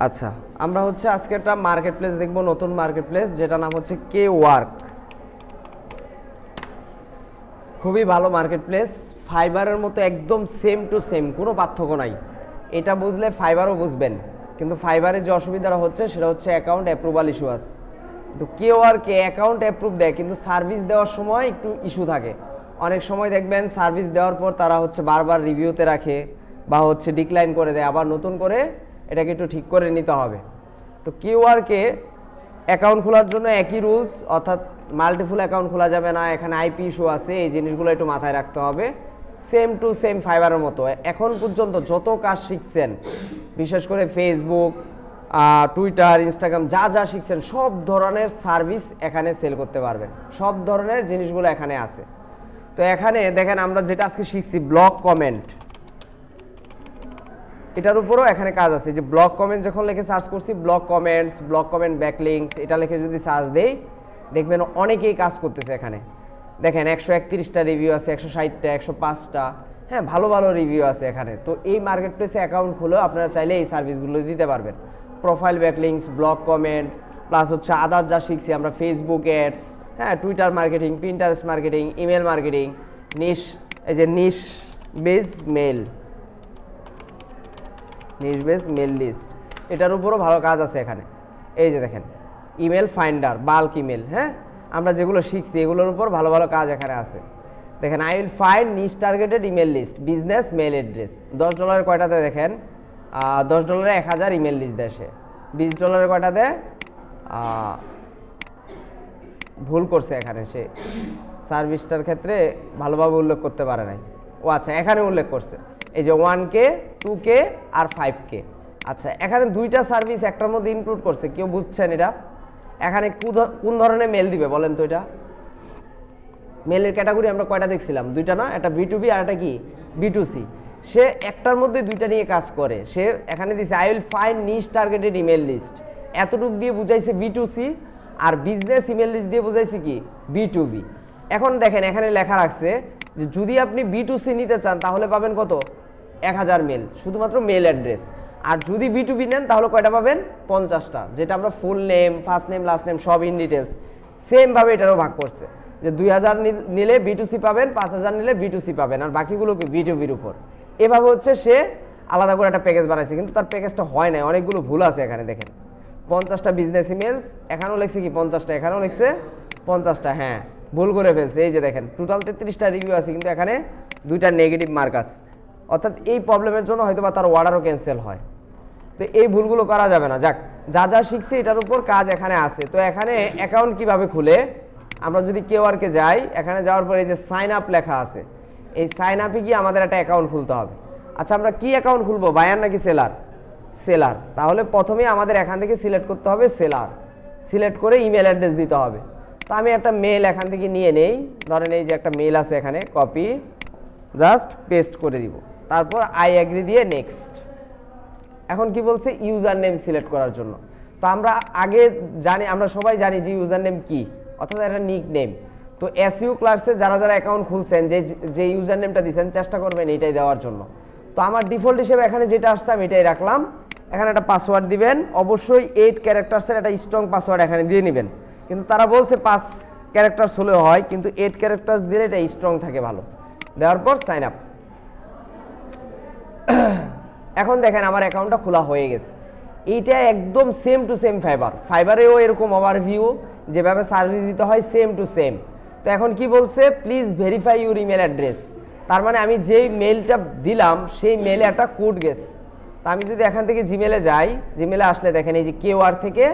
আচ্ছা, আমরা হচ্ছে আজকে একটা মার্কেট প্লেস দেখবো, নতুন মার্কেট প্লেস, যেটা নাম হচ্ছে কে ওয়ার্ক। খুবই ভালো মার্কেট প্লেস, ফাইবারের মতো একদম সেম টু সেম, কোনো পার্থক্য নাই। এটা বুঝলে ফাইবারও বুঝবেন, কিন্তু ফাইবারের যে অসুবিধাটা হচ্ছে সেটা হচ্ছে অ্যাকাউন্ট অ্যাপ্রুভাল ইস্যু আছে। কিন্তু কে ওয়ার্কে অ্যাকাউন্ট অ্যাপ্রুভ দেয়, কিন্তু সার্ভিস দেওয়ার সময় একটু ইস্যু থাকে। অনেক সময় দেখবেন সার্ভিস দেওয়ার পর তারা হচ্ছে বারবার রিভিউতে রাখে বা হচ্ছে ডিক্লাইন করে দেয়, আবার নতুন করে এটাকে একটু ঠিক করে নিতে হবে। তো কিউআরকে অ্যাকাউন্ট খোলার জন্য একই রুলস, অর্থাৎ মাল্টিপুল অ্যাকাউন্ট খোলা যাবে না, এখানে আইপি ইস্যু আছে, এই জিনিসগুলো একটু মাথায় রাখতে হবে। সেম টু সেম ফাইবারের মতো এখন পর্যন্ত যত কাজ শিখছেন, বিশেষ করে ফেসবুক, টুইটার, ইনস্টাগ্রাম, যা যা শিখছেন সব ধরনের সার্ভিস এখানে সেল করতে পারবেন, সব ধরনের জিনিসগুলো এখানে আছে। তো এখানে দেখেন আমরা যেটা আজকে শিখছি ব্লগ কমেন্ট, এটার উপরও এখানে কাজ আছে। যে ব্লগ কমেন্ট যখন লিখে সার্চ করছি, blog comments, blog comment backlinks, এটা লিখে যদি সার্চ দেই দেখবেন অনেকেই কাজ করতেছে এখানে। দেখেন 131টা রিভিউ আছে, 160টা, 105টা, হ্যাঁ ভালো ভালো রিভিউ আছে এখানে। তো এই মার্কেট প্লেসে অ্যাকাউন্ট খুলেও আপনারা চাইলে এই সার্ভিসগুলো দিতে পারবেন। Profile backlinks, blog comment, plus হচ্ছে আদার যা শিখছি আমরা, ফেসবুক অ্যাডস, হ্যাঁ Twitter marketing, Pinterest marketing, email marketing, niche, এই যে niche base mail, niche base mail list, এটার উপরও ভালো কাজ আছে এখানে। এই যে দেখেন ইমেল ফাইন্ডার, বাল্ক ইমেল, হ্যাঁ আমরা যেগুলো শিখছি এগুলোর উপর ভালো ভালো কাজ এখানে আছে। দেখেন I will find niche targeted email list, business mail address. $10 কয়টাতে দেখেন, $10 1000 ইমেল লিস্ট দেয় সে। $20 কয়টা দেয়, ভুল করছে এখানে, সে সার্ভিসটার ক্ষেত্রে ভালোভাবে উল্লেখ করতে পারে নাই। ও আচ্ছা, এখানে উল্লেখ করছে এই যে 1K, 2K আর 5K। আচ্ছা, এখানে দুইটা সার্ভিস একটার মধ্যে ইনক্লুড করছে, কেউ বুঝছেন এটা? এখানে কোন ধরনের মেল দিবে বলেন তো? এটা মেলের ক্যাটাগরি আমরা কয়টা দেখছিলাম? দুইটা না, একটা B2B আর একটা কি B2C। সে একটার মধ্যে দুইটা নিয়ে কাজ করে। সে এখানে দিছে I will find niche targeted email list, এতটুক দিয়ে বুঝাইছে B2C, আর বিজনেস ইমেল লিস্ট দিয়ে বুঝাইছে কি B2B। এখন দেখেন এখানে লেখা রাখছে যে যদি আপনি B2C নিতে চান তাহলে পাবেন কত, 1000 মেল, শুধুমাত্র মেল অ্যাড্রেস। আর যদি B2B নেন তাহলে কয়টা পাবেন, 50টা, যেটা আমরা full name, first name, last name সব ইন ডিটেলস। সেমভাবে এটারও ভাগ করছে যে 2000 নিলে B2C পাবেন, 5000 নিলে B2C পাবেন, আর বাকিগুলো কি B2Bর উপর। এভাবে হচ্ছে সে আলাদা করে একটা প্যাকেজ বানাইছে, কিন্তু তার প্যাকেজটা হয় নাই, অনেকগুলো ভুল আছে এখানে। দেখেন 50টা বিজনেস ইমেলস, এখানেও লিখছে কি 50টা, এখানেও লিখছে 50টা, হ্যাঁ ভুল করে ফেলছে। এই যে দেখেন টোটাল 33টা রিভিউ আছে, কিন্তু এখানে দুইটা নেগেটিভ মার্ক আছে, অর্থাৎ এই প্রবলেমের জন্য হয়তো বা তার অর্ডারও ক্যান্সেল হয়। তো এই ভুলগুলো করা যাবে না। যাক, যা যা শিখছি এটার উপর কাজ এখানে আছে। তো এখানে অ্যাকাউন্ট কিভাবে খুলে, আমরা যদি কিউআরকে যাই, এখানে যাওয়ার পরে এই যে সাইন আপ লেখা আছে, এই সাইন আপে গিয়ে আমাদের একটা অ্যাকাউন্ট খুলতে হবে। আচ্ছা, আমরা কি অ্যাকাউন্ট খুলবো, বায়ার নাকি সেলার? সেলার। তাহলে প্রথমে আমাদের এখান থেকে সিলেক্ট করতে হবে সেলার, সিলেক্ট করে ইমেল অ্যাড্রেস দিতে হবে। তো আমি একটা মেল এখান থেকে নিয়ে নেই, ধরেন এই যে একটা মেল আছে এখানে, কপি জাস্ট পেস্ট করে দিব, তারপর আই অ্যাগ্রি দিয়ে নেক্সট। এখন কি বলছে, ইউজার নেম সিলেক্ট করার জন্য। তো আমরা আগে জানি, আমরা সবাই জানি যে ইউজার নেম কি, অর্থাৎ একটা নিক নেম। তো এসইউ ক্লাসে যারা যারা অ্যাকাউন্ট খুলছেন, যে ইউজার নেমটা দিচ্ছেন চেষ্টা করবেন এইটাই দেওয়ার জন্য। তো আমার ডিফল্ট হিসেবে এখানে যেটা আসছে আমি এটাই রাখলাম। এখানে একটা পাসওয়ার্ড দিবেন, অবশ্যই 8 ক্যারেক্টার্সের একটা স্ট্রং পাসওয়ার্ড এখানে দিয়ে নেবেন। কিন্তু তারা বলছে 5 ক্যারেক্টার্স হলেও হয়, কিন্তু 8 ক্যারেক্টার্স দিলে এটা স্ট্রং থাকে ভালো। দেওয়ার পর সাইন আপ। এখন দেখেন আমার অ্যাকাউন্টটা খোলা হয়ে গেছে। এইটা একদম সেম টু সেম ফাইবারেও এরকম ওভারভিউ যেভাবে সার্ভিস দিতে হয় সেম টু সেম। তো এখন কি বলছে, please verify your email address. তার মানে আমি যেই মেলটা দিলাম সেই মেলে একটা কোড গেছে। তা আমি যদি এখান থেকে জিমেলে যাই, জিমেলে আসলে দেখেন এই যে কিউআর থেকে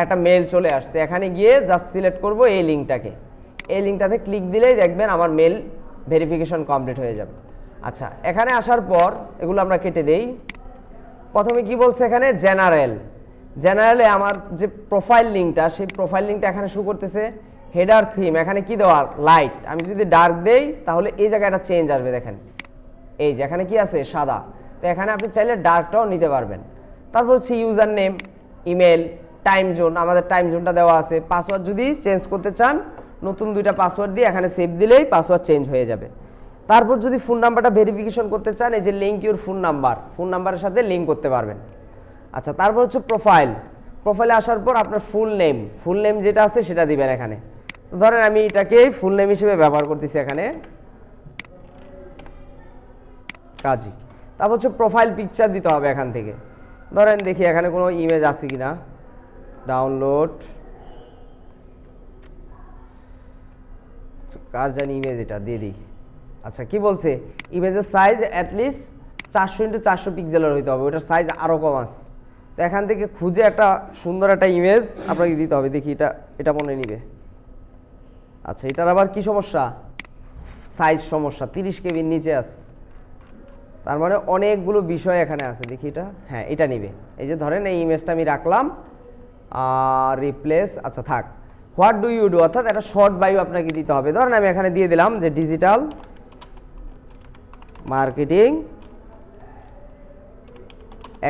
একটা মেল চলে আসছে। এখানে গিয়ে জাস্ট সিলেক্ট করব এই লিঙ্কটাকে, এই লিঙ্কটাতে ক্লিক দিলেই দেখবেন আমার মেল ভেরিফিকেশন কমপ্লিট হয়ে যাবে। আচ্ছা, এখানে আসার পর এগুলো আমরা কেটে দেই। প্রথমে কি বলছে এখানে, জেনারেলে আমার যে প্রোফাইল লিঙ্কটা, সেই প্রোফাইল লিঙ্কটা এখানে শো করতেছে। হেডার থিম এখানে কি দেওয়া, লাইট। আমি যদি ডার্ক দেই তাহলে এই জায়গায় একটা চেঞ্জ আসবে, দেখেন এই যে এখানে কি আছে, সাদা। তো এখানে আপনি চাইলে ডার্কটাও নিতে পারবেন। তারপর হচ্ছে user name, email, time zone, আমাদের টাইম জোনটা দেওয়া আছে। পাসওয়ার্ড যদি চেঞ্জ করতে চান, নতুন 2টা পাসওয়ার্ড দিয়ে এখানে সেভ দিলেই পাসওয়ার্ড চেঞ্জ হয়ে যাবে। তারপর যদি ফোন নাম্বারটা ভেরিফিকেশন করতে চান, এই যে লিঙ্ক ইউর ফোন নাম্বারের সাথে লিঙ্ক করতে পারবেন। আচ্ছা, তারপর হচ্ছে প্রোফাইল। প্রোফাইলে আসার পর আপনার ফুল নেম যেটা আছে সেটা দিবেন এখানে। তো ধরেন আমি এটাকে ফুল নেম হিসেবে ব্যবহার করতেছি এখানে, কাজী। তারপর হচ্ছে প্রোফাইল পিকচার দিতে হবে এখান থেকে। ধরেন দেখি এখানে কোনো ইমেজ আছে কিনা, ডাউনলোড, কার জানি ইমেজ, এটা দিয়ে দিই। আচ্ছা, কি বলছে, ইমেজের সাইজ অ্যাটলিস্ট 400x400 পিক্সেলের হইতে হবে, ওটার সাইজ আরও কম আছে। তো এখান থেকে খুঁজে একটা সুন্দর একটা ইমেজ আপনাকে দিতে হবে। দেখি এটা মনে নিবে। আচ্ছা, এটার আবার কি সমস্যা, সাইজ সমস্যা, 30 কেবির নিচে আছে। তার মানে অনেকগুলো বিষয় এখানে আছে। দেখি এটা, হ্যাঁ এটা নিবে। এই যে ধরেন এই ইমেজটা আমি রাখলাম, রিপ্লেস, আচ্ছা থাক। হোয়াট ডু ইউ ডু, অর্থাৎ একটা শর্ট বায়ু আপনাকে দিতে হবে। ধরেন আমি এখানে দিয়ে দিলাম যে ডিজিটাল মার্কেটিং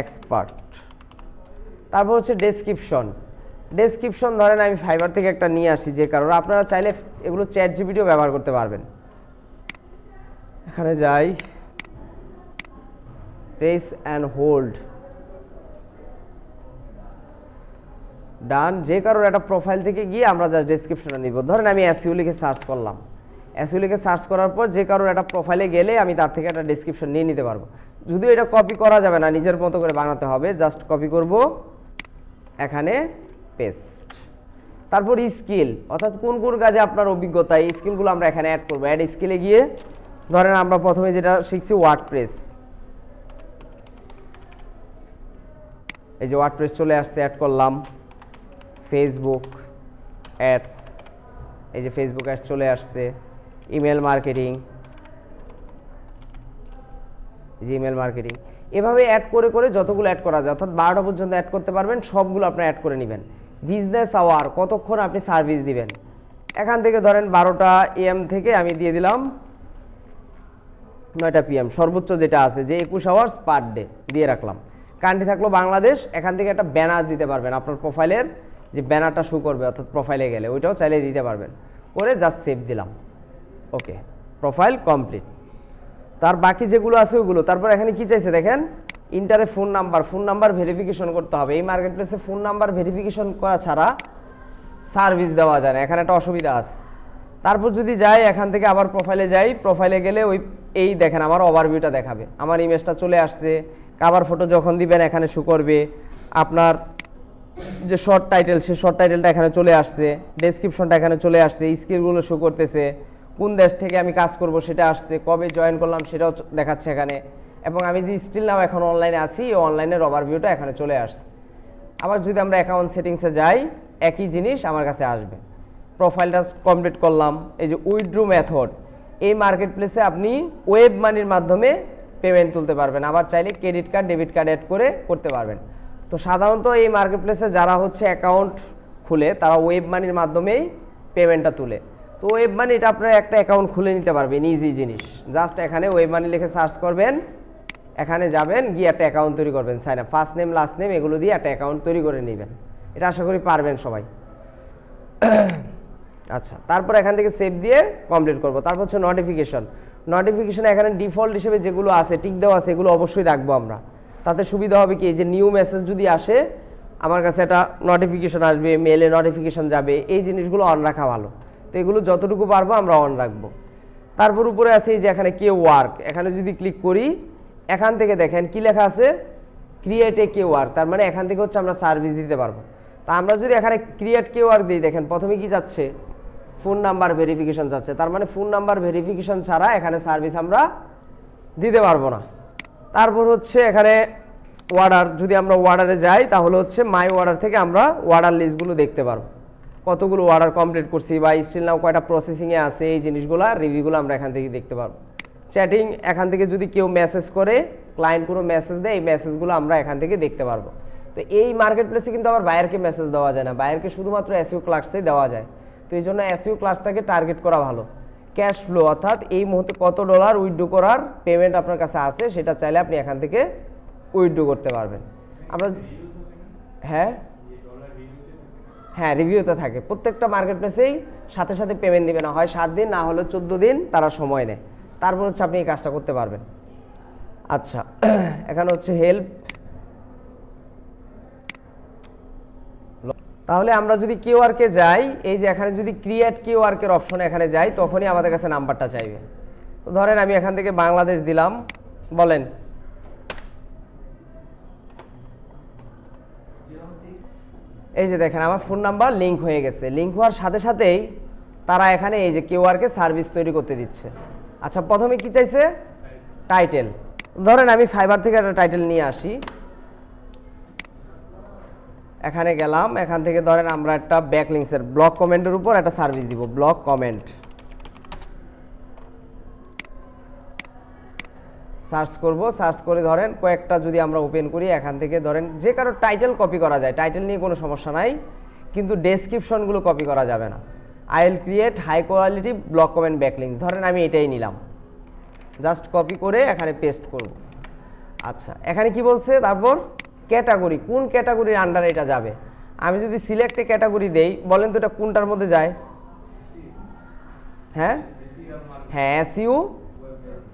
এক্সপার্ট। তারপর হচ্ছে ডেসক্রিপশন ধরেন আমি ফাইবার থেকে একটা নিয়ে আসি, যে কারণে আপনারা চাইলে এগুলো চ্যাট জিপিটিও ব্যবহার করতে পারবেন। এখানে যাই, প্রেস অ্যান্ড হোল্ড, ডান। যে কারোর একটা প্রোফাইল থেকে গিয়ে আমরা জাস্ট ডেসক্রিপশনটা নিব। ধরেন আমি এসইও লিখে সার্চ করলাম, এসইও লিখে সার্চ করার পর যে কারোর একটা প্রোফাইলে গেলে আমি তার থেকে একটা ডেসক্রিপশন নিয়ে নিতে পারবো। যদিও এটা কপি করা যাবে না, নিজের মতো করে বানাতে হবে। জাস্ট কপি করব, এখানে পেস্ট। তারপর স্কিল, অর্থাৎ কোন কোন কাজে আপনার অভিজ্ঞতা, এই স্কিলগুলো আমরা এখানে অ্যাড করবো। অ্যাড স্কিলে গিয়ে ধরেন আমরা প্রথমে যেটা শিখছি ওয়ার্ডপ্রেস, এই যে ওয়ার্ডপ্রেস চলে আসছে, অ্যাড করলাম। ফেসবুক অ্যাডস, এই যে ফেসবুক অ্যাডস চলে আসছে। ইমেল মার্কেটিং, জিমেল মার্কেটিং, এভাবে অ্যাড করে করে যতগুলো অ্যাড করা যায়, অর্থাৎ 12টা পর্যন্ত অ্যাড করতে পারবেন, সবগুলো আপনি অ্যাড করে নেবেন। বিজনেস আওয়ার, কতক্ষণ আপনি সার্ভিস দিবেন, এখান থেকে ধরেন 12টা AM থেকে আমি দিয়ে দিলাম 9টা PM, সর্বোচ্চ যেটা আছে যে 21 আওয়ার্স পার ডে দিয়ে রাখলাম। কান্ট্রি থাকলো বাংলাদেশ, এখান থেকে একটা ব্যানার দিতে পারবেন, আপনার প্রোফাইলের যে ব্যানারটা শো করবে, অর্থাৎ প্রোফাইলে গেলে ওইটাও চাইলে দিতে পারবেন। করে জাস্ট সেভ দিলাম, ওকে, প্রোফাইল কমপ্লিট। তার বাকি যেগুলো আছে ওগুলো। তারপর এখানে কি চাইছে দেখেন, ইন্টারে ফোন নাম্বার ভেরিফিকেশন করতে হবে। এই মার্কেট প্লেসে ফোন নাম্বার ভেরিফিকেশন করা ছাড়া সার্ভিস দেওয়া যায় না, এখানে একটা অসুবিধা আছে। তারপর যদি যাই এখান থেকে আবার প্রোফাইলে যাই, প্রোফাইলে গেলে এই দেখেন আমার ওভারভিউটা দেখাবে, আমার ইমেজটা চলে আসছে। কভার ফটো যখন দিবেন এখানে শো করবে, আপনার যে শর্ট টাইটেল, সে শর্ট টাইটেলটা এখানে চলে আসছে, ডেসক্রিপশনটা এখানে চলে আসছে, স্কিলগুলো শো করতেছে, কোন দেশ থেকে আমি কাজ করব সেটা আসছে, কবে জয়েন করলাম সেটাও দেখাচ্ছে এখানে, এবং আমি যে স্টিল নাও এখন অনলাইনে আছি এই অনলাইনের ওভারভিউটা এখানে চলে আসছে। আবার যদি আমরা অ্যাকাউন্ট সেটিংসে যাই, একই জিনিস আমার কাছে আসবে। প্রোফাইলটা কমপ্লিট করলাম। এই যে উইথড্র মেথড, এই মার্কেট প্লেসে আপনি ওয়েব মানির মাধ্যমে পেমেন্ট তুলতে পারবেন, আবার চাইলে credit card debit card add করে করতে পারবেন। তো সাধারণত এই মার্কেট প্লেসে যারা হচ্ছে অ্যাকাউন্ট খুলে তারা ওয়েব মানির মাধ্যমেই পেমেন্টটা তুলে। তো ওয়েব মানি এটা আপনার একটা অ্যাকাউন্ট খুলে নিতে পারবেন, ইজি জিনিস। জাস্ট এখানে ওয়েব মানি লিখে সার্চ করবেন, এখানে যাবেন, গিয়ে একটা অ্যাকাউন্ট তৈরি করবেন, sign up, first name last name এগুলো দিয়ে একটা অ্যাকাউন্ট তৈরি করে নেবেন। এটা আশা করি পারবেন সবাই। আচ্ছা, তারপর এখান থেকে সেভ দিয়ে কমপ্লিট করব। তারপর হচ্ছে নোটিফিকেশন এখানে ডিফল্ট হিসেবে যেগুলো আছে টিক দেওয়া আছে এগুলো অবশ্যই রাখবো আমরা। তাতে সুবিধা হবে কি, যে নিউ মেসেজ যদি আসে আমার কাছে একটা নোটিফিকেশন আসবে, মেলে নোটিফিকেশন যাবে, এই জিনিসগুলো অন রাখা ভালো। তো এগুলো যতটুকু পারবো আমরা অন রাখবো। তারপর উপরে আছে যে এখানে কে ওয়ার্ক, এখানে যদি ক্লিক করি এখান থেকে দেখেন কি লেখা আছে, ক্রিয়েট এ কে ওয়ার্ক, তার মানে এখান থেকে হচ্ছে আমরা সার্ভিস দিতে পারবো। তা আমরা যদি এখানে ক্রিয়েট কে ওয়ার্ক দিই, দেখেন প্রথমে কি যাচ্ছে, ফোন নাম্বার ভেরিফিকেশন যাচ্ছে, তার মানে ফোন নাম্বার ভেরিফিকেশন ছাড়া এখানে সার্ভিস আমরা দিতে পারবো না। তারপর হচ্ছে এখানে অর্ডার, যদি আমরা অর্ডারে যাই তাহলে হচ্ছে মাই অর্ডার থেকে আমরা অর্ডার লিস্টগুলো দেখতে পারবো, কতগুলো অর্ডার কমপ্লিট করছি বা স্টিল নাও কয়টা প্রসেসিংয়ে আছে, এই জিনিসগুলো রিভিউগুলো আমরা এখান থেকে দেখতে পারবো। চ্যাটিং, এখান থেকে যদি কেউ মেসেজ করে, ক্লায়েন্ট কোনো মেসেজ দেয়, এই মেসেজগুলো আমরা এখান থেকে দেখতে পারবো। তো এই মার্কেট প্লেসে কিন্তু আবার বায়ারকে মেসেজ দেওয়া যায় না, বায়ারকে শুধুমাত্র এসইও ক্লার্কসেই দেওয়া যায়। তো এই জন্য এসইও ক্লাসটাকে টার্গেট করা ভালো। ক্যাশ ফ্লো, অর্থাৎ এই মুহূর্তে কত ডলার উইথড্র করার পেমেন্ট আপনার কাছে আছে সেটা চাইলে আপনি এখান থেকে উইথড্র করতে পারবেন। আমরা হ্যাঁ রিভিউতে থাকে, প্রত্যেকটা মার্কেট প্লেসেই সাথে সাথে পেমেন্ট দিবে না, হয় 7 দিন না হলে 14 দিন তারা সময় নেয়, তারপর হচ্ছে আপনি এই কাজটা করতে পারবেন। আচ্ছা, এখানে হচ্ছে হেল্প, তাহলে আমরা যদি কিউআরকে যাই, এই যে এখানে যদি ক্রিয়েট কিউআরকের অপশনে এখানে যাই, তখনই আমাদের কাছে নাম্বারটা চাইবে। তো ধরেন আমি এখান থেকে বাংলাদেশ দিলাম, বলেন এই যে দেখেন আমার ফোন নাম্বার লিঙ্ক হয়ে গেছে। লিঙ্ক হওয়ার সাথে সাথেই তারা এখানে এই যে কিউআরকে সার্ভিস তৈরি করতে দিচ্ছে। আচ্ছা, প্রথমে কি চাইছে? টাইটেল। ধরেন আমি ফাইবার থেকে একটা টাইটেল নিয়ে আসি, এখানে গেলাম, এখান থেকে ধরেন আমরা একটা ব্যাকলিংসের ব্লক কমেন্টের উপর একটা সার্ভিস দিব, ব্লক কমেন্ট। সার্চ করব, সার্চ করে ধরেন কয়েকটা যদি আমরা ওপেন করি, এখান থেকে ধরেন যে কারো টাইটেল কপি করা যায়, টাইটেল নিয়ে কোনো সমস্যা নাই, কিন্তু ডেসক্রিপশনগুলো কপি করা যাবে না। I will create high quality blog comment backlinks, ধরেন আমি এটাই নিলাম, জাস্ট কপি করে এখানে পেস্ট করব। আচ্ছা, এখানে কি বলছে তারপর? ক্যাটাগরি, কোন ক্যাটাগরির আন্ডারে এটা যাবে। আমি যদি সিলেক্ট এ ক্যাটাগরি দেই, বলেন তো এটা কোনটার মধ্যে যায়? হ্যাঁ হ্যাঁ, এসইও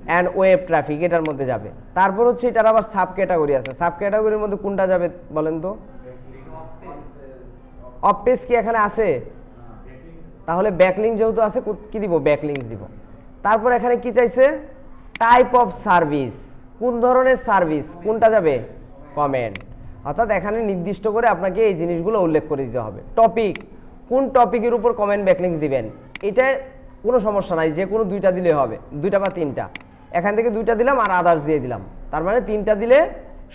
অ্যান্ড ওয়েব ট্রাফিক, এটার মধ্যে যাবে। তারপর হচ্ছে এটার আবার সাব ক্যাটাগরি আছে, সাব ক্যাটাগরির মধ্যে কোনটা যাবে বলেন তো? অফ পেজ কি এখানে আছে? তাহলে ব্যাকলিংক যেহেতু আছে, কি দিব? ব্যাকলিংক দিব। তারপর এখানে কি চাইছে? টাইপ অফ সার্ভিস, কোন ধরনের সার্ভিস, কোনটা যাবে? কমেন্ট। অর্থাৎ এখানে নির্দিষ্ট করে আপনাকে এই জিনিসগুলো উল্লেখ করে দিতে হবে। টপিক, কোন টপিকের উপর কমেন্ট ব্যাকলিংক দিবেন, এটা কোনো সমস্যা নাই, যে কোনো দুইটা দিলে হবে, দুইটা বা তিনটা। এখান থেকে দুইটা দিলাম আর আদার্স দিয়ে দিলাম, তার মানে তিনটা দিলে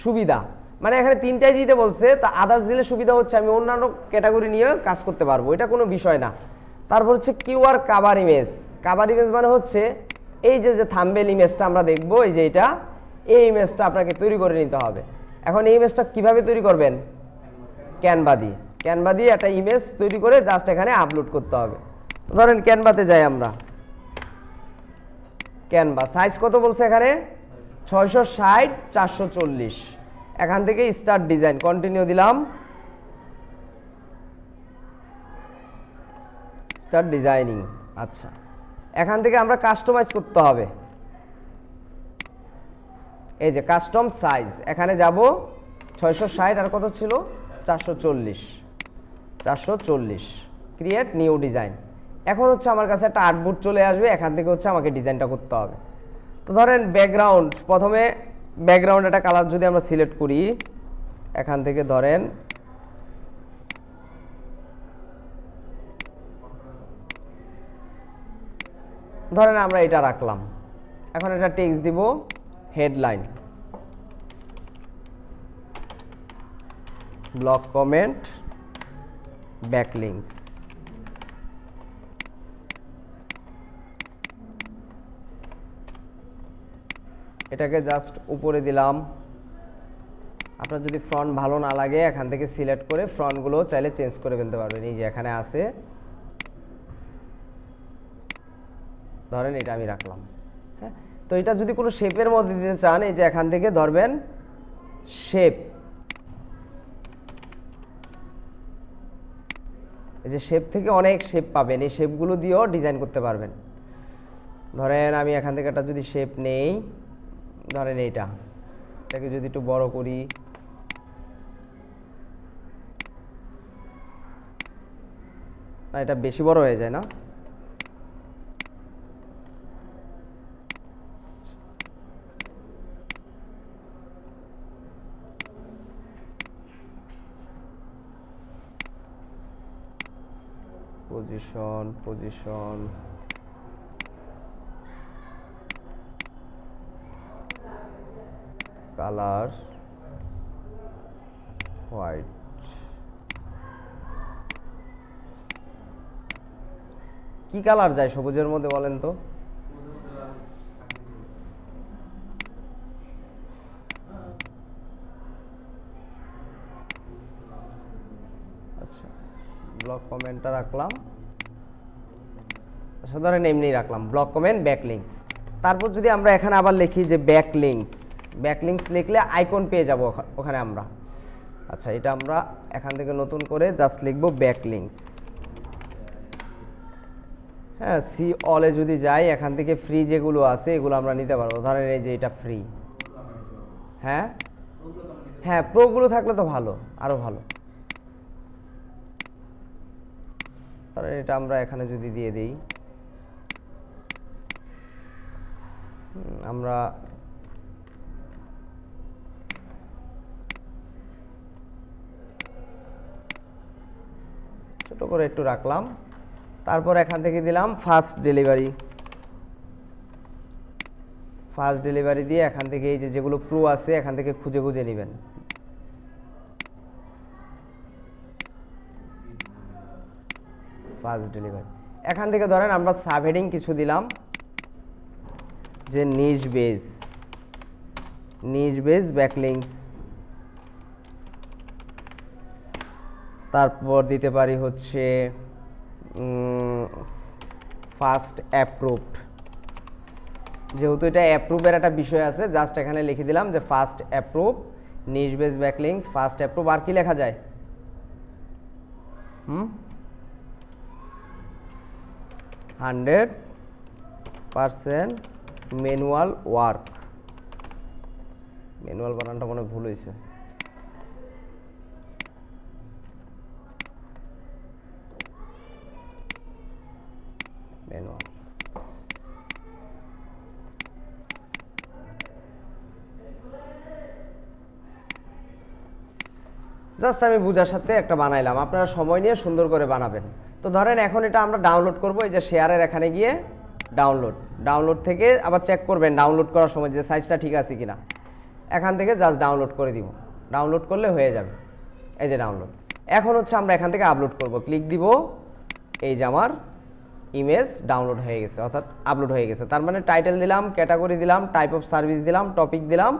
সুবিধা। মানে এখানে তিনটাই দিতে বলছে, তা আদার্স দিলে সুবিধা হচ্ছে আমি অন্যান্য ক্যাটাগরি নিয়ে কাজ করতে পারবো, এটা কোনো বিষয় না। তারপর হচ্ছে QR cover image. Cover image মানে হচ্ছে এই যে যে থাম্বনেল ইমেজটা আমরা দেখবো, এই যে এটা, এই ইমেজটা আপনাকে তৈরি করে নিতে হবে। এখন এই ইমেজটা কিভাবে তৈরি করবেন? ক্যানভা দিয়ে। ক্যানভা দিয়ে একটা ইমেজ তৈরি করে জাস্ট এখানে আপলোড করতে হবে। ধরেন ক্যানভাতে যাই আমরা, ক্যানভা সাইজ কত বলছে এখানে? 660x440। এখান থেকে স্টার্ট ডিজাইন, কন্টিনিউ দিলাম, স্টার্ট ডিজাইনিং। আচ্ছা, এখান থেকে আমরা কাস্টমাইজ করতে হবে, এই যে কাস্টম সাইজ, এখানে যাব 660 আর কত ছিল? 440, ক্রিয়েট নিউ ডিজাইন। এখন হচ্ছে আমার কাছে একটা আর্টবোর্ড চলে আসবে, এখান থেকে হচ্ছে আমাকে ডিজাইনটা করতে হবে। তো ধরেন ব্যাকগ্রাউন্ড, প্রথমে ব্যাকগ্রাউন্ড একটা কালার যদি আমরা সিলেক্ট করি, এখান থেকে ধরেন আমরা এটা রাখলাম। এখন এটা টেক্সট দিব, হেডলাইন, ব্লক কমেন্ট ব্যাকলিংস। এটাকে জাস্ট উপরে দিলাম। আপনার যদি ফ্রন্ট ভালো না লাগে, এখান থেকে সিলেক্ট করে ফ্রন্টগুলো চাইলে চেঞ্জ করে ফেলতে পারবেন। এই যে এখানে আছে, ধরেন এটা আমি রাখলাম। হ্যাঁ, তো এটা যদি কোনো শেপের মধ্যে দিতে চান, এই যে এখান থেকে ধরবেন শেপ, এই যে শেপ থেকে অনেক শেপ পাবেন, এই শেপগুলো দিয়েও ডিজাইন করতে পারবেন। ধরেন আমি এখান থেকে একটা যদি শেপ নেই, ধরেন এটাকে যদি একটু বড় করি, না এটা বেশি বড় হয়ে যায় না? Position colour white. কি কালার যায় সবুজের মধ্যে বলেন তো? আচ্ছা, ব্লক কমেন্টটা রাখলাম, সাধারণ এমনি রাখলাম, ব্লক কমেন্ট ব্যাকলিংস। তারপর যদি আমরা এখানে আবার লিখি যে ব্যাকলিংস লিখলে আইকন পেয়ে যাব ওখানে আমরা। আচ্ছা, এটা আমরা এখান থেকে নতুন করে জাস্ট লিখবো ব্যাকলিংস। হ্যাঁ, সি অলে যদি যাই, এখান থেকে ফ্রি যেগুলো আছে এগুলো আমরা নিতে পারবো। ধরেন এই যে এটা ফ্রি। হ্যাঁ, প্রোগুলো থাকলে তো ভালো, আরো ভালো। ধরেন এটা আমরা এখানে যদি দিয়ে দিই, আমরা ছোট করে একটু রাখলাম, তারপর এখান থেকে দিলাম ফার্স্ট ডেলিভারি। ফার্স্ট ডেলিভারি দিয়ে এখান থেকে এই যে যেগুলো প্রো আছে এখান থেকে খুঁজে খুঁজে নেবেন। ফার্স্ট ডেলিভারি এখান থেকে ধরেন আমরা সাবহেডিং কিছু দিলাম যে নিচ বেস ব্যাকলিংস, তারপর দিতে পারি হচ্ছে ফার্স্ট অ্যাপ্রুভড। যেহেতু এটা অ্যাপ্রুভের একটা বিষয় আছে, জাস্ট এখানে লিখে দিলাম যে ফার্স্ট অ্যাপ্রুভ, নিচ বেস ব্যাকলিংস, ফার্স্ট অ্যাপ্রুভ। আর কি লেখা যায়? 100% ম্যানুয়াল ওয়ার্ক। ম্যানুয়াল বানানটা মনে ভুল হয়েছে। ম্যানুয়াল জাস্ট আমি বুঝার সাথে একটা বানাইলাম, আপনারা সময় নিয়ে সুন্দর করে বানাবেন। তো ধরেন এখন এটা আমরা ডাউনলোড করব, এই যে শেয়ারের এখানে গিয়ে ডাউনলোড থেকে আবার চেক করবেন ডাউনলোড করার সময় যে সাইজটা ঠিক আছে কিনা। এখান থেকে জাস্ট ডাউনলোড করে দিব, ডাউনলোড করলে হয়ে যাবে। এই যে ডাউনলোড। এখন হচ্ছে আমরা এখান থেকে আপলোড করব, ক্লিক দিব, এই যে আমার ইমেজ ডাউনলোড হয়ে গেছে, অর্থাৎ আপলোড হয়ে গেছে। তার মানে টাইটেল দিলাম, ক্যাটাগরি দিলাম, টাইপ অফ সার্ভিস দিলাম, টপিক দিলাম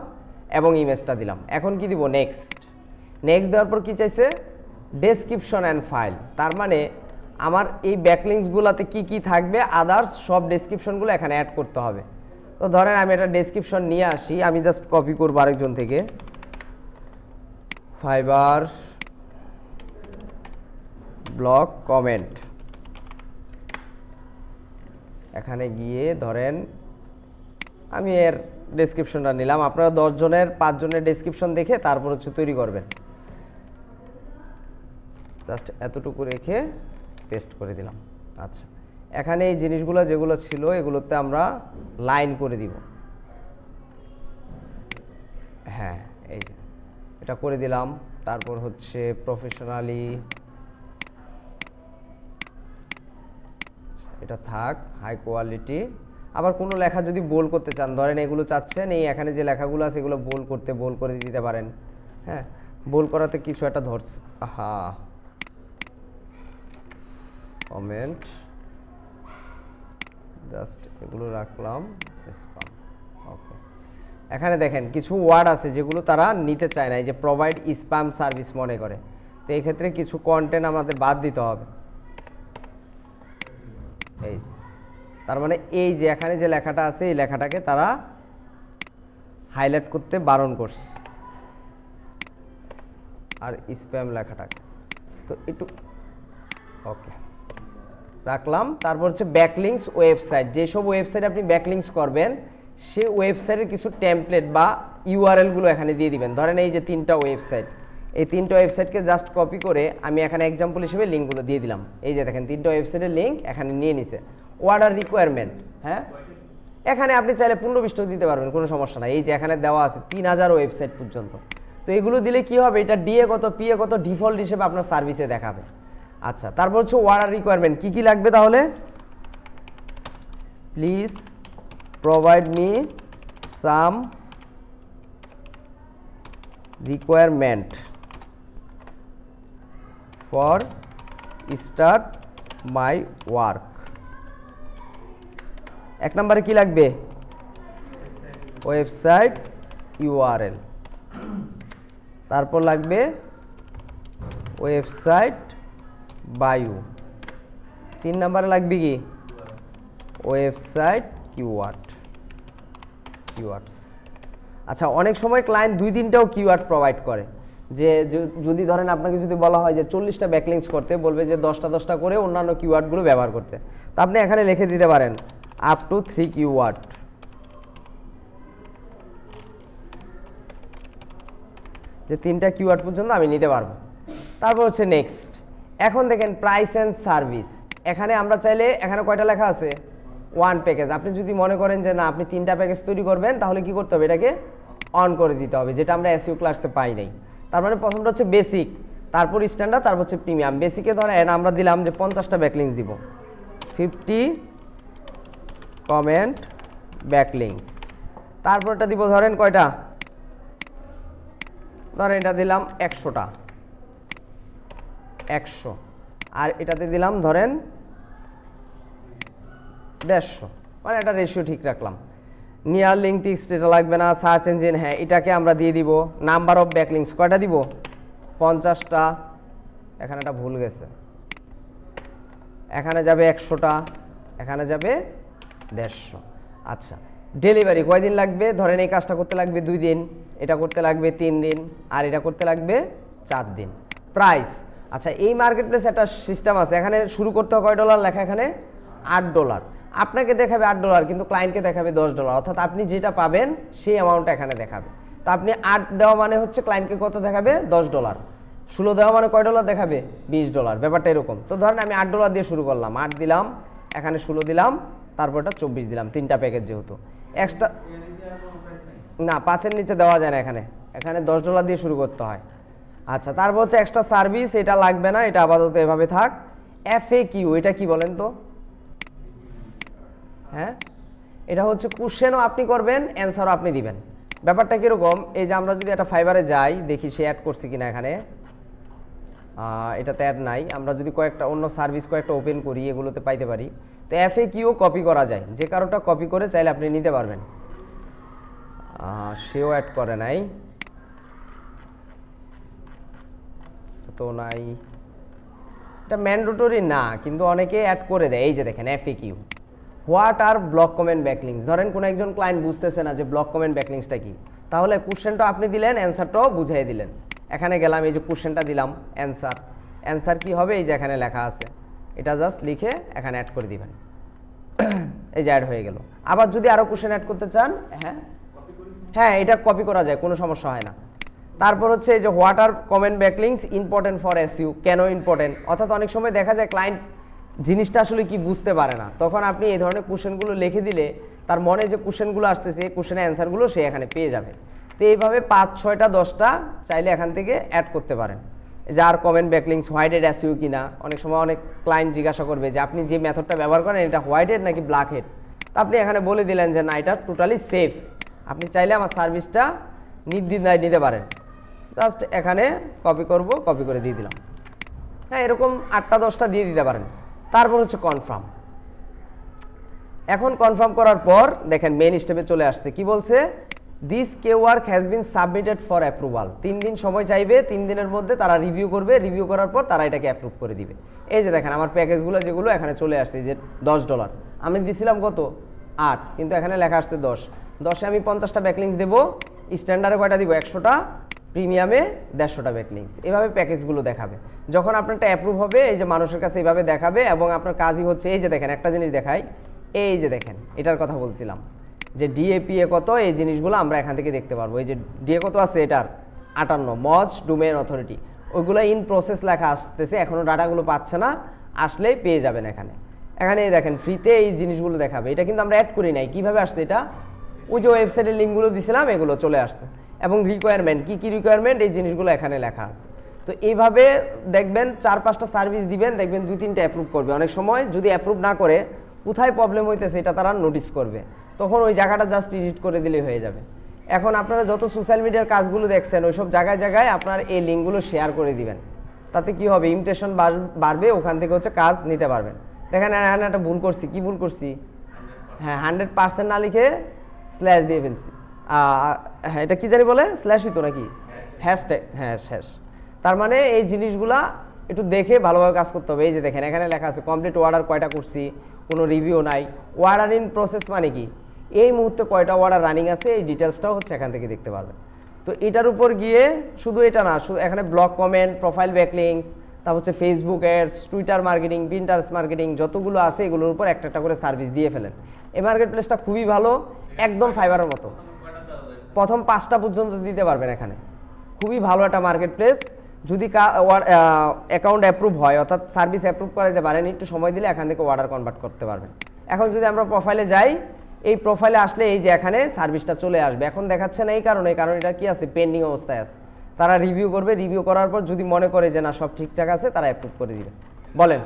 এবং ইমেজটা দিলাম। এখন কি দিব? নেক্সট দেওয়ার পর কি চাইছে? Description and file. তার মানে আমার এই ব্যাকলিংসগুলোতে কি কি থাকবে, আদার্স সব ডেসক্রিপশনগুলো এখানে অ্যাড করতে হবে। তো ধরেন আমি একটা ডেসক্রিপশন নিয়ে আসি, আমি জাস্ট কপি করবো আরেকজন থেকে, ফাইবার ব্লগ কমেন্ট। এখানে গিয়ে ধরেন আমি এর ডেসক্রিপশনটা নিলাম। আপনারা 10 জনের 5 জনের ডেসক্রিপশন দেখে তারপর হচ্ছে তৈরি করবেন। জাস্ট এতটুকু রেখে পেস্ট করে দিলাম। আচ্ছা, এখানে এই জিনিসগুলো যেগুলো ছিল এগুলোতে আমরা লাইন করে দিব। হ্যাঁ, এই যে এটা করে দিলাম। তারপর হচ্ছে প্রফেশনালি, এটা থাক, হাই কোয়ালিটি। আবার কোনো লেখা যদি বোল্ড করতে চান, ধরেন এগুলো চাচ্ছেন, এই এখানে যে লেখাগুলো আছে এগুলো বোল্ড করতে, বোল্ড করে দিতে পারেন। হ্যাঁ, বোল্ড করাতে কিছু একটা ধরছে। হ্যাঁ, কমেন্ট, জাস্ট এগুলো রাখলাম, স্প্যাম। ওকে, এখানে দেখেন কিছু ওয়ার্ড আছে যেগুলো তারা নিতে চায় না, এই যে প্রোভাইড স্প্যাম সার্ভিস মনে করে। তো এই ক্ষেত্রে কিছু কন্টেন্ট আমাদের বাদ দিতে হবে। এই তার মানে এই যে এখানে যে লেখাটা আছে এই লেখাটাকে তারা হাইলাইট করতে বারণ করছে, আর স্প্যাম লেখাটাকে তো একটু ওকে রাখলাম। তারপর হচ্ছে ব্যাকলিংস ওয়েবসাইট, যেসব ওয়েবসাইট আপনি ব্যাকলিংস করবেন সেই ওয়েবসাইটের কিছু টেমপ্লেট বা ইউআরএল গুলো এখানে দিয়ে দিবেন। ধরেন এই যে 3টা ওয়েবসাইট, এই 3টা ওয়েবসাইটকে জাস্ট কপি করে আমি এখানে এক্সাম্পল হিসেবে লিঙ্কগুলো দিয়ে দিলাম। এই যে দেখেন 3টা ওয়েবসাইটের লিঙ্ক এখানে নিয়ে নিছে। অর্ডার রিকোয়ারমেন্ট, হ্যাঁ, এখানে আপনি চাইলে 15-20টা দিতে পারবেন, কোনো সমস্যা নাই। এই যে এখানে দেওয়া আছে 3000 ওয়েবসাইট পর্যন্ত। তো এগুলো দিলে কি হবে, এটা ডিএ কত পিএ কত ডিফল্ট হিসেবে আপনার সার্ভিসে দেখাবে। আচ্ছা, তারপর হচ্ছে অর্ডার রিকোয়ারমেন্ট কি কি লাগবে তাহলে, please provide me some requirement for start my work. 1 নম্বরে কি লাগবে, ওয়েবসাইট ইউআরএল। তারপর লাগবে ওয়েবসাইট বায়ো। 3 নম্বরে লাগবে কি, ওয়েবসাইট কিওয়ার্ডস। আচ্ছা, অনেক সময় ক্লায়েন্ট 2-3টাও কিওয়ার্ড প্রোভাইড করে। যে যদি ধরেন আপনাকে যদি বলা হয় যে 40টা ব্যাকলিংস করতে, বলবে যে 10টা করে অন্যান্য কিওয়ার্ডগুলো ব্যবহার করতে। তো আপনি এখানে লিখে দিতে পারেন আপ টু 3 কিওয়ার্ড। যে 3টা কিওয়ার্ড পর্যন্ত আমি নিতে পারবো। তারপর হচ্ছে নেক্সট। এখন দেখেন প্রাইস অ্যান্ড সার্ভিস, এখানে আমরা চাইলে এখানে কয়টা লেখা আছে, 1 প্যাকেজ। আপনি যদি মনে করেন যে না আপনি 3টা প্যাকেজ তৈরি করবেন, তাহলে কি করতে হবে, এটাকে অন করে দিতে হবে, যেটা আমরা এসইও ক্লাসে পাই নাই। তার মানে প্রথমটা হচ্ছে বেসিক, তারপর স্ট্যান্ডার্ড, তারপর হচ্ছে প্রিমিয়াম। বেসিকে ধরেন আমরা দিলাম যে 50টা ব্যাকলিংস দিব, 50 কমেন্ট ব্যাকলিংস। তারপরটা দিব ধরেন কয়টা, ধরেন এটা দিলাম 100টা, 100, আর এটাতে দিলাম ধরেন 150, মানে একটা রেশিও ঠিক রাখলাম। নিয়ার লিঙ্ক টেক্সট এটা লাগবে না, সার্চ ইঞ্জিন হ্যাঁ এটাকে আমরা দিয়ে দিব। নাম্বার অফ ব্যাকলিংস কয়টা দিব, 50টা, এখানে একটা ভুল গেছে, এখানে যাবে 100টা, এখানে যাবে 150। আচ্ছা, ডেলিভারি কয়দিন লাগবে, ধরেন এই কাজটা করতে লাগবে 2 দিন, এটা করতে লাগবে 3 দিন, আর এটা করতে লাগবে 4 দিন। প্রাইস, আচ্ছা এই মার্কেট প্লেস একটা সিস্টেম আছে, এখানে শুরু করতে হয় কয় ডলার লেখা, এখানে $8, আপনাকে দেখাবে $8 কিন্তু ক্লায়েন্টকে দেখাবে $10, অর্থাৎ আপনি যেটা পাবেন সেই অ্যামাউন্টটা এখানে দেখাবে। তো আপনি 8 দেওয়া মানে হচ্ছে ক্লায়েন্টকে কত দেখাবে, $10, 16 দেওয়া মানে কয় ডলার দেখাবে, $20, ব্যাপারটা এরকম। তো ধরেন আমি $8 দিয়ে শুরু করলাম, 8 দিলাম, এখানে 16 দিলাম, তারপরটা 24 দিলাম, 3টা প্যাকেজ যেহেতু এক্সট্রা না, 5-এর নিচে দেওয়া যায় না, এখানে এখানে $10 দিয়ে শুরু করতে হয়। আচ্ছা, তারপর হচ্ছে এক্সট্রা সার্ভিস, এটা লাগবে না, এটা আপাতত এভাবে থাক। FAQ এটা কি বলেন তো, হ্যাঁ এটা হচ্ছে কোশ্চেনও আপনি করবেন, অ্যান্সারও আপনি দিবেন। ব্যাপারটা কীরকম, এই যে আমরা যদি একটা ফাইবারে যাই দেখি সে অ্যাড করছি কিনা, এখানে এটাতে অ্যাড নাই। আমরা যদি কয়েকটা অন্য সার্ভিস কয়েকটা ওপেন করি, এগুলোতে পাইতে পারি। তো FAQ কপি করা যায়, যে কারোটা কপি করে চাইলে আপনি নিতে পারবেন। সেও অ্যাড করে নাই তো নাই, এটা ম্যান্ডেটরি না, কিন্তু অনেকে অ্যাড করে দেয়। এই যে দেখেন FAQ, what are block comment backlinks. ধরেন কোনো একজন ক্লায়েন্ট বুঝতেছে না যে ব্লক কমেন্ট ব্যাকলিংসটা কি, তাহলে কোশ্চেনটা আপনি দিলেন, অ্যান্সারটাও বুঝিয়ে দিলেন। এখানে গেলাম, এই যে কোশ্চেনটা দিলাম, অ্যান্সার, অ্যান্সার কি হবে, এই যে এখানে লেখা আছে, এটা জাস্ট লিখে এখানে অ্যাড করে দিবেন, এই যে অ্যাড হয়ে গেল। আবার যদি আরও কোশ্চেন অ্যাড করতে চান, হ্যাঁ এটা কপি করা যায়, কোনো সমস্যা হয় না। তারপর হচ্ছে এই যে what are comment backlinks important for SEO, কেন ইম্পর্টেন্ট, অর্থাৎ অনেক সময় দেখা যায় ক্লায়েন্ট জিনিসটা আসলে কি বুঝতে পারে না, তখন আপনি এই ধরনের কোশ্চেনগুলো লিখে দিলে তার মনে যে কোশ্চেনগুলো আসতেছে এই কোশ্চেনের অ্যান্সারগুলো সে এখানে পেয়ে যাবে। তো এইভাবে 5, 6টা 10টা চাইলে এখান থেকে অ্যাড করতে পারেন। যে আর কমেন্ট ব্যাকলিংস হোয়াইটেড এসইও কিনা, অনেক সময় অনেক ক্লায়েন্ট জিজ্ঞাসা করবে যে আপনি যে মেথডটা ব্যবহার করেন এটা হোয়াইটেড নাকি ব্ল্যাক হেড। তো আপনি এখানে বলে দিলেন যে না এটা টোটালি সেফ, আপনি চাইলে আমার সার্ভিসটা নির্দ্বিধায় নিতে পারেন। জাস্ট এখানে কপি করব, কপি করে দিয়ে দিলাম। হ্যাঁ এরকম 8টা 10টা দিয়ে দিতে পারেন। তারপর হচ্ছে কনফার্ম। এখন কনফার্ম করার পর দেখেন মেইন স্টেপে চলে আসছে, কি বলছে, this work has been submitted for approval. 3 দিন সময় চাইবে, 3 দিনের মধ্যে তারা রিভিউ করবে, রিভিউ করার পর তারা এটাকে অ্যাপ্রুভ করে দিবে। এই যে দেখেন আমার প্যাকেজগুলো যেগুলো এখানে চলে আসছে, যে $10 আমি দিছিলাম কত 8, কিন্তু এখানে লেখা আসছে 10। 10-এ আমি 50টা ব্যাকলিংস দেবো, স্ট্যান্ডার্ডে কয়টা দিব, 100টা, প্রিমিয়ামে 150টা ব্যাকলিংস। এভাবে প্যাকেজগুলো দেখাবে। যখন আপনারটা অ্যাপ্রুভ হবে এই যে মানুষের কাছে এইভাবে দেখাবে, এবং আপনার কাজই হচ্ছে এই যে দেখেন একটা জিনিস দেখাই, এই যে দেখেন এটার কথা বলছিলাম যে DAPA কত, এই জিনিসগুলো আমরা এখান থেকে দেখতে পারবো। এই যে DA কত আছে এটার 58, মজ ডোমেইন অথরিটি, ওইগুলো ইন প্রসেস লেখা আসতেছে, এখনও ডাটাগুলো পাচ্ছে না, আসলেই পেয়ে যাবেন এখানে। এখানে দেখেন ফ্রিতে এই জিনিসগুলো দেখাবে, এটা কিন্তু আমরা অ্যাড করি নাই। কীভাবে আসছে এটা, ওই যে ওয়েবসাইটের লিঙ্কগুলো দিছিলাম এগুলো চলে আসছে, এবং রিকোয়ারমেন্ট কী কী রিকোয়ারমেন্ট এই জিনিসগুলো এখানে লেখা আছে। তো এইভাবে দেখবেন 4-5টা সার্ভিস দিবেন, দেখবেন 2-3টা অ্যাপ্রুভ করবে। অনেক সময় যদি অ্যাপ্রুভ না করে কোথায় প্রবলেম হইতেছে এটা তারা নোটিস করবে, তখন ওই জায়গাটা জাস্ট এডিট করে দিলেই হয়ে যাবে। এখন আপনারা যত সোশ্যাল মিডিয়ার কাজগুলো দেখছেন ওইসব জায়গায় জায়গায় আপনার এই লিঙ্কগুলো শেয়ার করে দিবেন, তাতে কি হবে, ইমপ্রেশন বাড়বে, ওখান থেকে হচ্ছে কাজ নিতে পারবেন। দেখেন এখানে একটা ভুল করছি, কি ভুল করছি, হ্যাঁ 100% না লিখে স্ল্যাশ দিয়ে ফেলছি। হ্যাঁ এটা কি জানি বলে, স্ল্যাশ হইতো নাকি, হ্যাশট্যাগ, হ্যাঁ হ্যাশ। তার মানে এই জিনিসগুলা একটু দেখে ভালোভাবে কাজ করতে হবে। এই যে দেখেন এখানে লেখা আছে কমপ্লিট অর্ডার কয়টা করছি, কোনো রিভিউ নাই। অর্ডার ইন প্রসেস মানে কি, এই মুহূর্তে কয়টা অর্ডার রানিং আছে এই ডিটেলসটাও হচ্ছে এখান থেকে দেখতে পারবেন। তো এটার উপর গিয়ে শুধু এটা না, শুধু এখানে ব্লগ কমেন্ট, প্রোফাইল ব্যাকলিংস, তারপর হচ্ছে Facebook ads, Twitter marketing, Pinterest marketing, যতগুলো আছে এগুলোর উপর একটা একটা করে সার্ভিস দিয়ে ফেলেন। এই মার্কেট প্লেসটা খুবই ভালো, একদম ফাইবারের মতো। প্রথম 5টা পর্যন্ত দিতে পারবেন এখানে, খুবই ভালো একটা মার্কেট প্লেস। যদি অ্যাকাউন্ট অ্যাপ্রুভ হয়, অর্থাৎ সার্ভিস অ্যাপ্রুভ করাতে পারেন, একটু সময় দিলে এখান থেকে অর্ডার কনভার্ট করতে পারবেন। এখন যদি আমরা প্রোফাইলে যাই, এই প্রোফাইলে আসলে এই যে এখানে সার্ভিসটা চলে আসবে। এখন দেখাচ্ছে না এই কারণে, এটা কি আছে, পেন্ডিং অবস্থায় আছে। তারা রিভিউ করবে, রিভিউ করার পর যদি মনে করে যে না সব ঠিকঠাক আছে, তারা অ্যাপ্রুভ করে দিবে। বলেন।